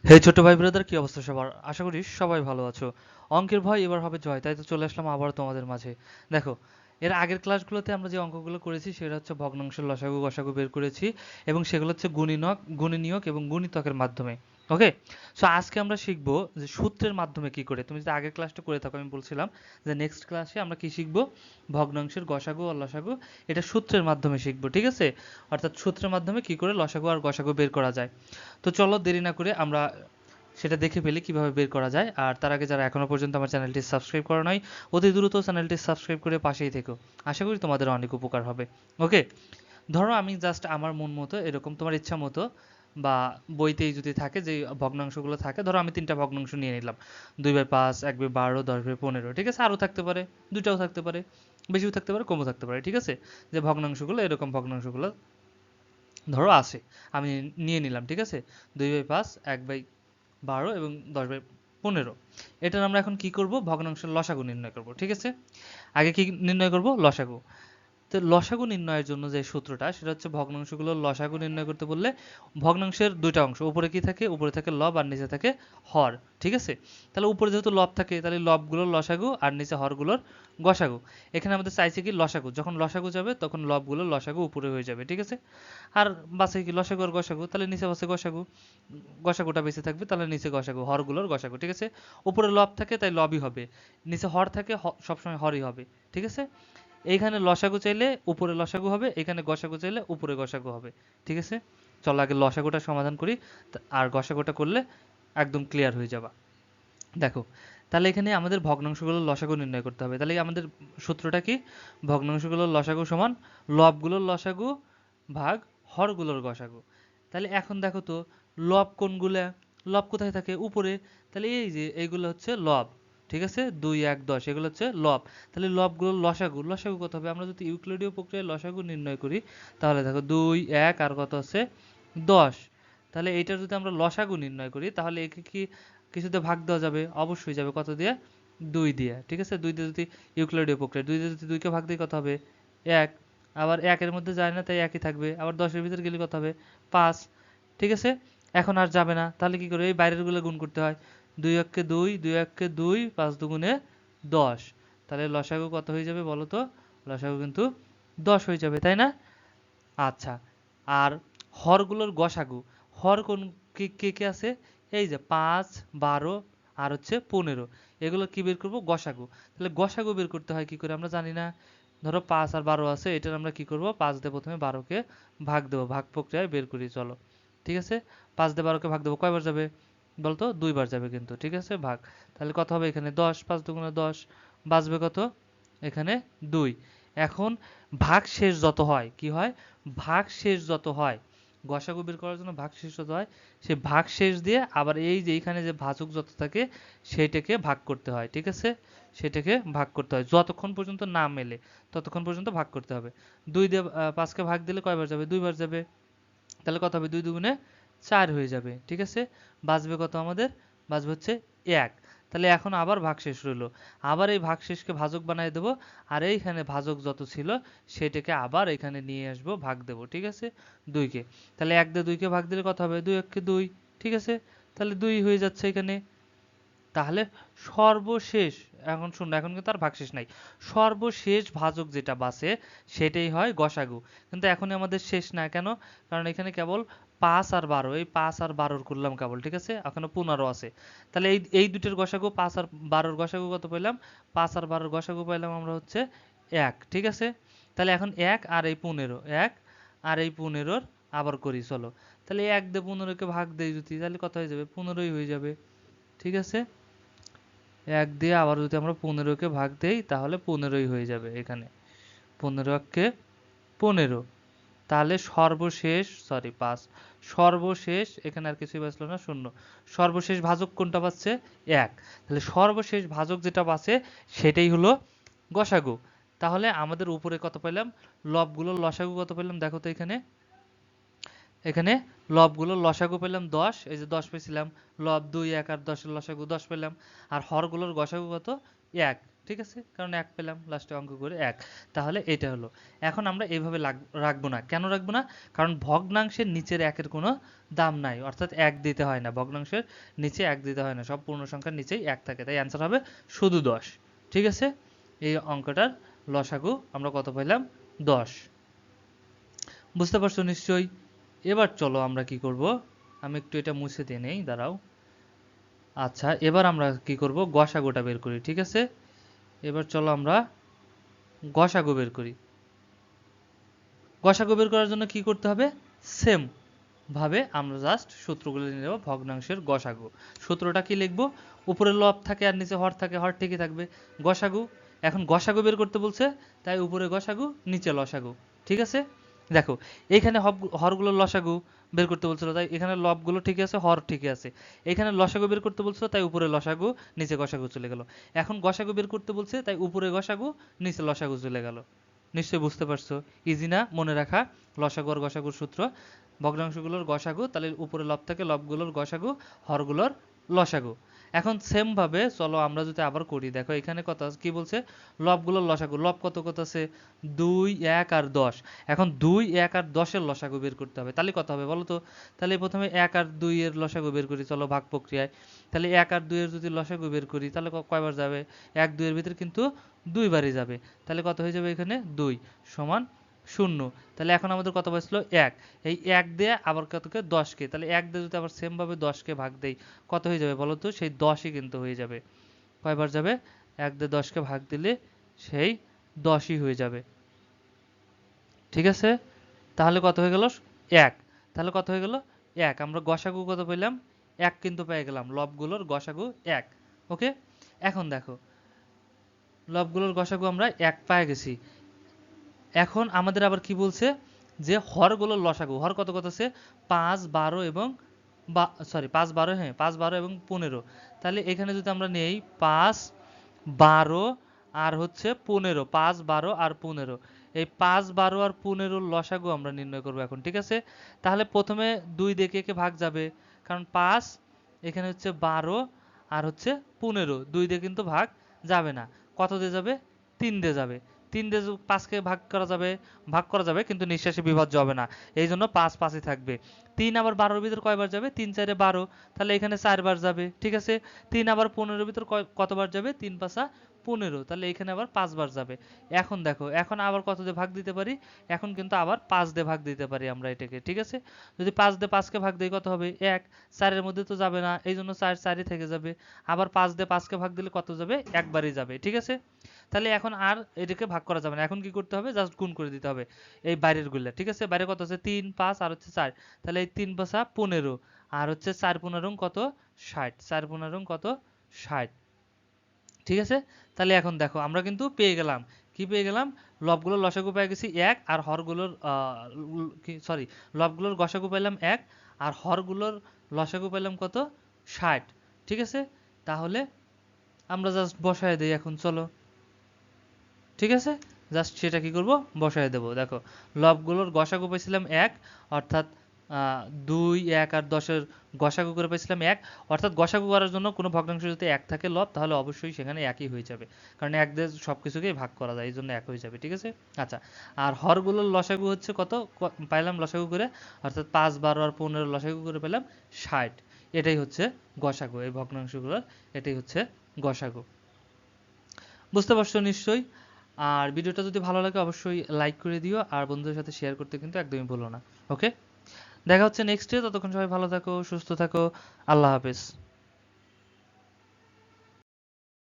হে ছোট ভাই ব্রাদার, কি অবস্থা সবার? আশা করি সবাই ভালো আছো। অঙ্কের ভয় এবার হবে জয়, তাই তো চলে আসলাম আবার তোমাদের মাঝে। দেখো, এর আগের ক্লাসগুলোতে আমরা যে অঙ্কগুলো করেছি সেটা হচ্ছে ভগ্নাংশের লসাগু গসাগু বের করেছি, এবং সেগুলো হচ্ছে গুণনীয়ক এবং গুণিতকের মাধ্যমে। ওকে, সো আজকে আমরা শিখবো যে সূত্রের মাধ্যমে কি করে। তুমি যদি আগের ক্লাসটা করে থাকো, আমি বলছিলাম যে নেক্সট ক্লাসে আমরা কি শিখবো, ভগ্নাংশের গসাগু আর লসাগু, এটা সূত্রের মাধ্যমে শিখবো, ঠিক আছে? অর্থাৎ সূত্রের মাধ্যমে কি করে লসাগু আর গসাগু বের করা যায়। তো চলো দেরি না করে আমরা সেটা দেখে ফেলি কিভাবে বের করা যায়। আর তার আগে যারা এখনো পর্যন্ত আমার চ্যানেলটি সাবস্ক্রাইব করা নাই, অতি দ্রুত চ্যানেলটি সাবস্ক্রাইব করে পাশেই থেকো। আশা করি তোমাদের অনেক উপকার হবে। ওকে, ধরো আমি জাস্ট আমার মন মতো, এরকম তোমার ইচ্ছা মতো বা বইতেই যদি থাকে যে ভগ্নাংশগুলো থাকে, ধরো আমি তিনটা ভগ্নাংশ নিয়ে নিলাম, 2/5, 1/12, 10/15, ঠিক আছে? আরও থাকতে পারে, দুটাও থাকতে পারে, বেশিও থাকতে পারে, কমও থাকতে পারে, ঠিক আছে? যে ভগ্নাংশগুলো, এরকম ভগ্নাংশগুলো ধরো আছে, আমি নিয়ে নিলাম, ঠিক আছে? 2/5, 1/12 এবং 10/15। এটার আমরা এখন কি করব, ভগ্নাংশের লসাগু নির্ণয় করব, ঠিক আছে? আগে কি নির্ণয় করব, লসাগু। তো লসাগু নির্ণয়ের জন্য যে সূত্রটা, সেটা হচ্ছে ভগ্নাংশগুলোর লসাগু নির্ণয় করতে বললে ভগ্নাংশের দুইটা অংশ, উপরে কি থাকে, উপরে থাকে লব আর নিচে থাকে হর, ঠিক আছে? তাহলে উপরে যেহেতু লব থাকে, তাহলে লবগুলোর লসাগু আর নিচে হরগুলোর গসাগু। এখানে আমাদের চাইছে কি লসাগু, যখন লসাগু যাবে তখন লবগুলোর লসাগু উপরে হয়ে যাবে, ঠিক আছে? আর বাসে কি লসাগু আর গসাগু, তাহলে নিচে বাসে গসাগু, গসাগুটা বেঁচে থাকবে, তাহলে নিচে গসাগু, হরগুলোর গসাগু, ঠিক আছে? উপরে লব থাকে তাই লবই হবে, নিচে হর থাকে সবসময় হরই হবে, ঠিক আছে? এইখানে লসাগু চাইলে উপরে লসাগু হবে, এখানে গসাগু চাইলে উপরে গসাগু হবে, ঠিক আছে? চলো আগে লসাগুটা সমাধান করি, আর গসাগুটা করলে একদম ক্লিয়ার হয়ে যাবা। দেখো, তাহলে এখানে আমাদের ভগ্নাংশগুলোর লসাগু নির্ণয় করতে হবে। তাহলে আমাদের সূত্রটা কি, ভগ্নাংশগুলোর লসাগু সমান লবগুলোর লসাগু ভাগ হরগুলোর গসাগু। তাহলে এখন দেখো তো, লব কোনগুলা, লব কোথায় থাকে, উপরে। তাহলে এই যে এইগুলো হচ্ছে লব, ঠিক আছে? 2, 1, 10 এগুলো হচ্ছে লব। তাহলে লবগুলোর লসাগু, লসাগু কত হবে, আমরা যদি ইউক্লিডীয় প্রক্রিয়ায় লসাগু নির্ণয় করি, তাহলে দেখো 2, 1 আর কত আছে, 10। তাহলে এইটার যদি আমরা লসাগু নির্ণয় করি, তাহলে একে কি কিছুতে ভাগ দেওয়া যাবে? অবশ্যই যাবে। কত দিয়ে? 2 দিয়ে, ঠিক আছে? 2 দিয়ে যদি ইউক্লিডীয় প্রক্রিয়া, 2 দিয়ে যদি 2 কে ভাগ দিই কত হবে? 1। আবার 1 এর মধ্যে যায় না, তাই একই থাকবে। আবার 10 এর ভিতরে গেলে কত হবে? 5, ঠিক আছে? এখন আর যাবে না, তাহলে কি করে, এই বাইরের গুলো গুণ করতে হয়। 2 এককে 2, 2 এককে 2, 5 দুগুণে 10। তাহলে লসাগু কত হয়ে যাবে বলো তো? লসাগু কিন্তু 10 হয়ে যাবে, তাই না? আচ্ছা, আর হরগুলোর গসাগু, হর কোন কে কে কে আছে? এই যে 5, 12 আর হচ্ছে 15, এগুলো কি বের করব, গসাগু। তাহলে গসাগু বের করতে হয় কি করে আমরা জানি না। ধরো 5 আর 12 আছে, এটার আমরা কি করব, 5 দিয়ে প্রথমে 12কে ভাগ দেবো, ভাগ প্রক্রিয়ায় বের করি, চলো। ঠিক আছে, 5 দিয়ে 12কে ভাগ দেবো, কয়বার যাবে বলতো? 2 বার যাবে কিন্তু, ঠিক আছে? ভাগ, তাহলে কত হবে এখানে? 10, 5 দুগুণে 10, বাঁচবে কত এখানে? 2। এখন ভাগশেষ যত হয়, কি হয়, ভাগশেষ যত হয়, গসাগু বের করার জন্য ভাগশেষ যত হয়, সেই ভাগশেষ দিয়ে আবার এই যে এইখানে যে ভাজক যত থাকে সেইটাকে ভাগ করতে হয়, ঠিক আছে? সেটাকে ভাগ করতে হয়, যতক্ষণ পর্যন্ত না মেলে ততক্ষণ পর্যন্ত ভাগ করতে হবে। 2 দিয়ে 5কে ভাগ দিলে কয়বার যাবে? 2 বার যাবে। তাহলে কত হবে? 2 দুগুণে 4 হয়ে যাবে, ঠিক আছে? বাঁচবে কত আমাদের? বাঁচবে হচ্ছে 1। তাহলে এখন আবার ভাগশেষ রইলো, আবার এই ভাগশেষকে ভাজক বানিয়ে দেবো, আর এইখানে ভাজক যত ছিল সেটাকে আবার এখানে নিয়ে আসবো, ভাগ দেবো, ঠিক আছে? 2কে, তাহলে 1 দিয়ে 2কে ভাগ দিলে কত হবে? 2 এককে 2, ঠিক আছে? তাহলে 2 হয়ে যাচ্ছে এখানে। তাহলে সর্বশেষ, এখন শুনুন, এখন কিন্তু আর ভাগশেষ নাই, সর্বশেষ ভাজক যেটা বাঁচে সেটাই হয় গসাগু। কিন্তু এখনই আমাদের শেষ না, কেন? কারণ এখানে কেবল 5 আর 12, এই 5 আর 12 করলাম কেবল, ঠিক আছে? এখনো 15 আছে। তাহলে এই এই দুটোর গসাগু, 5 আর 12 গসাগু কত পেলাম? 5 আর 12 গসাগু পাইলাম আমরা হচ্ছে 1, ঠিক আছে? তাহলে এখন 1 আর এই 15, 1 আর এই 15 আবার করি, চলো। তাহলে 1 দিয়ে 15কে ভাগ দেই যদি, তাহলে কত হয়ে যাবে? 15ই হয়ে যাবে, ঠিক আছে? 1 দিয়ে আবার যদি আমরা 15কে ভাগ দেই, তাহলে 15ই হয়ে যাবে এখানে। 15 এককে 15, তাহলে সর্বশেষ, সরি 5, সর্বশেষ এখানে আর কিছুই বাঁচলো না, শূন্য। সর্বশেষ ভাজক কোনটা বাঁচছে? 1। তাহলে সর্বশেষ ভাজক যেটা বাঁচে সেটাই হলো গসাগু। তাহলে আমাদের উপরে কত পেলাম? লবগুলোর লসাগু কত পেলাম দেখো তো এখানে। এখানে লবগুলোর লসাগু পেলাম 10, এই যে 10 পেয়েছিলাম, লব 2, 1 আর 10 এর লসাগু 10 পেলাম। আর হরগুলোর গসাগু কত? 1, ঠিক আছে, কারণ 1 পেলাম লাস্টে অঙ্ক করে 1। তাহলে এটা হলো। এখন আমরা এইভাবে রাখবো না। কেন রাখবো না? কারণ ভগ্নাংশের নিচের 1 এর কোনো দাম নাই, অর্থাৎ 1 দিতে হয় না, ভগ্নাংশের নিচে 1 দিতে হয় না, সব পূর্ণ সংখ্যার নিচেই 1 থাকে, তাই অ্যান্সার হবে শুধু 10। ঠিক আছে, এই অঙ্কটার লসাগু আমরা কত পেলাম? 10। বুঝতে পারছো নিশ্চয়ই? এবার চলো আমরা কি করব, আমি একটু এটা মুছে দিয়ে নেই, দাঁড়াও। আচ্ছা, এবার আমরা কি করব, গসাগুটা বের করি। ঠিক আছে, এবার চলো আমরা গসাগু বের করি। গসাগু বের করার জন্য কি করতে হবে? সেম ভাবে আমরা জাস্ট সূত্রগুলো নিয়ে নেব। ভগ্নাংশের গসাগু সূত্রটা কি লিখবো? উপরে লব থাকে আর নিচে হর থাকে, হর ঠিকই থাকবে। গসাগু, এখন গসাগু বের করতে বলছে, তাই উপরে গসাগু নিচে লসাগু। ঠিক আছে, দেখো এখানে হরগুলোর লসাগু বের করতে বলছিল, তাই এখানে লবগুলো ঠিকই আছে, হর ঠিকই আছে। এখানে লসাগু বের করতে বলছিল, তাই উপরে লসাগু নিচে গসাগু চলে গেল। এখন গসাগু বের করতে বলছে, তাই উপরে গসাগু নিচে লসাগু চলে গেল। নিশ্চয়ই বুঝতে পারছো? ইজি না মনে রাখা? লসাগু আর গসাগুর সূত্র, ভগ্নাংশগুলোর গসাগু, তাহলে উপরে লব থাকে, লবগুলোর গসাগু, হরগুলোর লসাগু। এখন সেম ভাবে চলো আমরা যদি আবার করি, দেখো এখানে কত কি বলছে? লবগুলোর লসাগু, লব কত কত আছে? 2, 1 আর 10। এখন 2, 1 আর 10 এর লসাগু বের করতে হবে, তাহলে কত হবে বলো তো? তাহলে প্রথমে 1 আর 2 এর লসাগু বের করি, চলো ভাগ প্রক্রিয়ায়। তাহলে 1 আর 2 এর যদি লসাগু বের করি, তাহলে কয়বার যাবে? 1 2 এর ভিতরে কিন্তু 2 বারই যাবে, তাহলে কত হয়ে যাবে এখানে? 2 সমান 0। তাহলে এখন আমাদের কত বাঁচল? 1। এই 1 দিয়ে আবার কতকে? 10কে, তাহলে 1 দিয়ে যদি আবার সেম ভাবে 10কে ভাগ দেই, কত হয়ে যাবে বলো তো? সেই 10ই কিন্তু হয়ে যাবে। কয়বার যাবে? 1 দিয়ে 10কে ভাগ দিলে সেই 10ই হয়ে যাবে। ঠিক আছে, তাহলে কত হয়ে গেল? 1। তাহলে কত হয়ে গেল? 1। আমরা গসাগু কত পেলাম? 1 কিন্তু পেয়ে গেলাম, লবগুলোর গসাগু 1। ওকে, এখন দেখো লবগুলোর গসাগু আমরা 1 পেয়ে গেছি। এখন আমাদের আবার কি বলছে? যে হরগুলোর লসাগু, হর কত কত আছে? 5, 12 এবং 5, 12, হ্যাঁ 5, 12 এবং 15। তাহলে এখানে যদি আমরা নেই 5, 12 আর হচ্ছে 15, 5, 12 আর 15, এই 5, 12 আর 15 লসাগু আমরা নির্ণয় করবো এখন। ঠিক আছে, তাহলে প্রথমে 2 দিয়ে কে কে ভাগ যাবে? কারণ 5 এখানে হচ্ছে 12 আর হচ্ছে 15, 2 দিয়ে কিন্তু ভাগ যাবে না। কত দিয়ে যাবে? 3 দিয়ে যাবে। 3 দিয়ে 5কে ভাগ করা যাবে কিন্তু নিঃশেষে বিভাজ্য হবে না, এই জন্য 5 5ই থাকবে। 3 আবার 12 ভিতর কয়বার যাবে? 3 4 12, তাহলে এখানে 4 বার যাবে। ঠিক আছে, 3 আবার 15 ভিতর কতবার যাবে? 3 5 15, তাহলে এখানে আবার 5 বার যাবে। এখন দেখো, এখন আবার কত দিয়ে ভাগ দিতে পারি? এখন কিন্তু আবার 5 দিয়ে ভাগ দিতে পারি আমরা এটাকে। ঠিক আছে, যদি 5 দিয়ে 5কে ভাগ দিই কত হবে? 1। 4 এর মধ্যে তো যাবে না, এই জন্য 4 4ই থেকে যাবে। আবার 5 দিয়ে 5কে ভাগ দিলে কত যাবে? একবারই যাবে। ঠিক আছে, তাহলে এখন আর এটাকে ভাগ করা যাবে না, এখন কি করতে হবে? জাস্ট গুণ করে দিতে হবে এই বাইরের গুলা। ঠিক আছে, বাইরে কত আছে? 3 5 আর হচ্ছে 4, তাহলে এই 3 5 15 আর হচ্ছে 4 15 কত? 60, 4 15 কত? 60। ঠিক আছে, তাহলে এখন দেখো আমরা কিন্তু পেয়ে গেলাম, কি পেয়ে গেলাম? লবগুলোর লসাগু পেয়ে গেছি 1 আর হরগুলোর সরি, লবগুলোর গসাগু পেলাম 1 আর হরগুলোর লসাগু পেলাম কত? 60। ঠিক আছে, তাহলে আমরা জাস্ট বসায় দেই এখন, চলো। ঠিক আছে, জাস্ট সেটা কি করব? বসায় দেব। দেখো লবগুলোর গসাগু পেয়েছিলাম 1, অর্থাৎ 2, 1 আর 10-এর গসাগু করে পেয়েছিলাম 1, অর্থাৎ গসাগু করার জন্য কোনো ভগ্নাংশ যদি 1 থাকে লব, তাহলে অবশ্যই সেখানে 1ই হয়ে যাবে, কারণ 1 দিয়ে সবকিছুকেই ভাগ করা যায়, এই জন্য 1 হয়ে যাবে। ঠিক আছে, আচ্ছা, আর হরগুলোর লসাগু হচ্ছে কত পাইলাম লসাগু করে? অর্থাৎ 5, 12 আর 15 লসাগু করে পেলাম 60। এটাই হচ্ছে গসাগু, এই ভগ্নাংশগুলোর এটাই হচ্ছে গসাগু। বুঝতে পারছো নিশ্চয়ই? আর ভিডিওটা যদি ভালো লাগে অবশ্যই লাইক করে দিও, আর বন্ধুদের সাথে শেয়ার করতে কিন্তু একদমই ভুলো না। ওকে, দেখা হচ্ছে নেক্সট ডে, ততক্ষণ সবাই ভালো থাকো, সুস্থ থাকো, আল্লাহ হাফেজ।